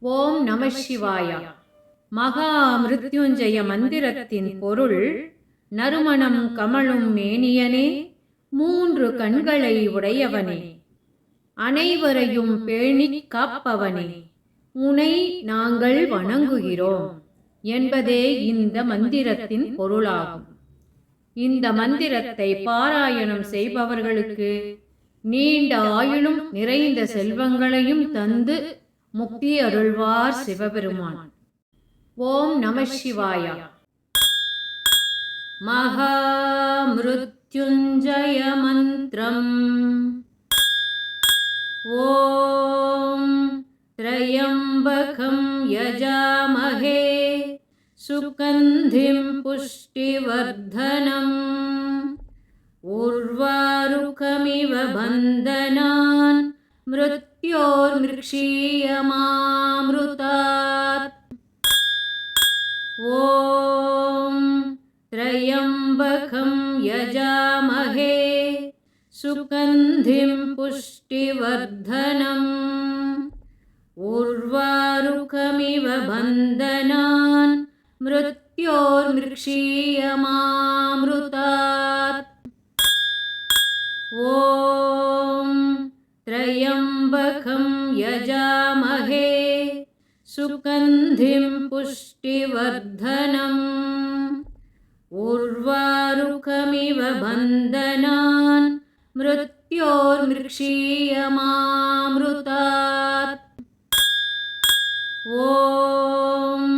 ஓம் நம சிவாய. மகா மிருத்யுஞ்சய மந்திரத்தின் பொருள்: நறுமணம் கமழும் மேனியனே, மூன்று கண்களை உடையவனே, அனைவரையும் பேணிக் காப்பவனே, உனை நாங்கள் வணங்குகிறோம் என்பதே இந்த மந்திரத்தின் பொருளாகும். இந்த மந்திரத்தை பாராயணம் செய்பவர்களுக்கு நீண்ட ஆயுளும் நிறைந்த செல்வங்களையும் தந்து முக்தி அருள்வார் சிவபெருமான். ஓம் நம சிவாய. மகா மிருத்யுஞ்சய மந்திரம். ஓம் த்ரயம்பகம் யஜாமஹே சுகந்திம் புஷ்டிவர்தனம் உர்வாருகமிவ பந்தனான் மிருத்யோர்மிருக்ஷீயமாம்ருதாத். ஓம் த்ரயம்பகம் யஜாமஹே சுகந்திம் புஷ்டிவர்தனம் உர்வாருகமிவ பந்தனான் மிருத்யோர்மிருக்ஷீயமாம்ருதாத். ஓம் த்ரயம்பகம் யஜாமஹே சுகந்திம் புஷ்டிவர்தனம் உர்வாருகமிவ பந்தனான் மிருத்யோர்மிருக்ஷீயமாம்ருதாத். ஓம்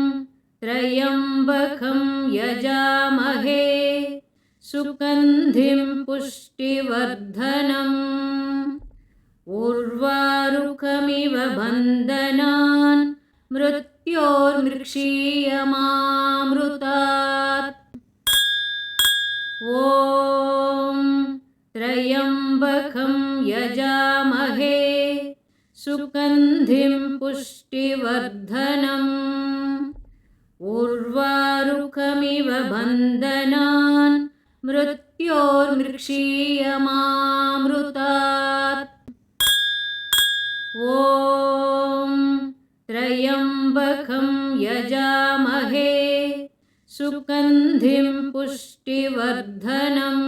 த்ரயம்பகம் யஜாமஹே சுகந்திம் புஷ்டிவர்தனம் உர்வாருகமிவ பந்தனான் மிருத்யோர்மிருக்ஷீயமாம்ருதாத். ஓம் த்ரயம்பகம் யஜாமஹே சுகந்திம் புஷ்டிவர்தனம் உர்வாருகமிவ பந்தனான் மிருத்யோர்மிருக்ஷீயமாம்ருதாத். ஓம் த்ரயம்பகம் யஜாமஹே சுகந்திம் புஷ்டிவர்தனம்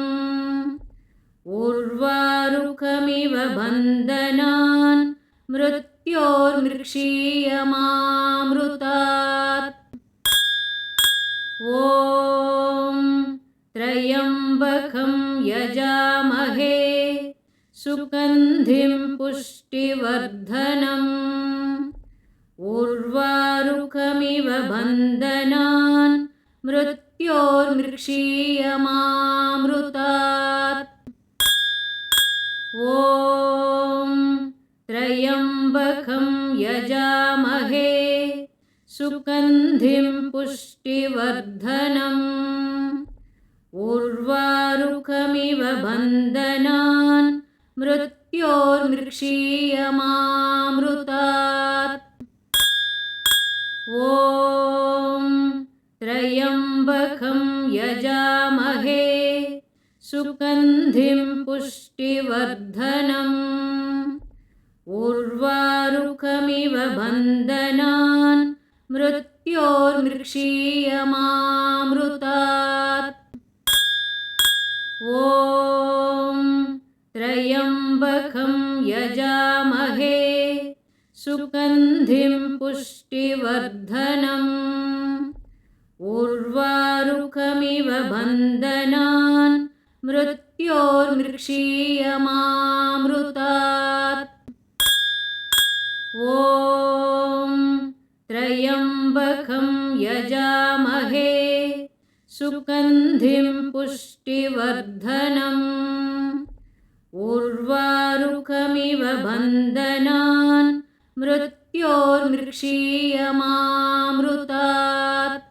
உர்வாருகமிவ பந்தனான் மிருத்யோர்மிருக்ஷீயமாம்ருதாத். ஓம் த்ரயம்பகம் யஜாமஹே சுகந்திம் புஷ்டிவர்தனம் உர்வாருகமிவ பந்தனான் மிருத்யோர்மிருக்ஷீயமாம்ருதாத். ஓம் த்ரயம்பகம் யஜாமஹே சுகந்திம் புஷ்டிவர்தனம் உர்வாருகமிவ பந்தனான் மிருத்யோர்மிருக்ஷீயமாம்ருதாத். ஓம் த்ரயம்பகம் யஜாமஹே சுகந்திம் புஷ்டிவர்தனம் உர்வாருகமிவ பந்தனான் மிருத்யோர்மிருக்ஷீயமாம்ருதாத். ஓம் த்ரயம்பகம் யஜாமஹே சுகந்திம் புஷ்டிவர்தனம் உர்வாருகமிவ பந்தனான் மிருத்யோர்மிருக்ஷீயமாம்ருதாத். ஓம் த்ரயம்பகம் யஜாமஹே சுகந்திம் புஷ்டிவர்தனம் உர்வாருகமிவ பந்தனான் மிருத்யோர்மிருக்ஷீயமாம்ருதாத்.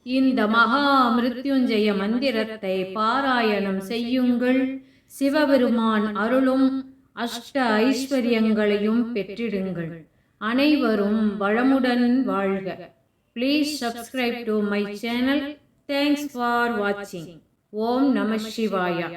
இந்த மகா மிருத்யுஞ்சய மந்திரத்தை பாராயணம் செய்யுங்கள். சிவபெருமான் அருளும் அஷ்ட ஐஸ்வர்யங்களையும் பெற்றிடுங்கள். அனைவரும் வளமுடன் வாழ்க. Please subscribe to my channel. Thanks for watching. Om Namah Shivaya.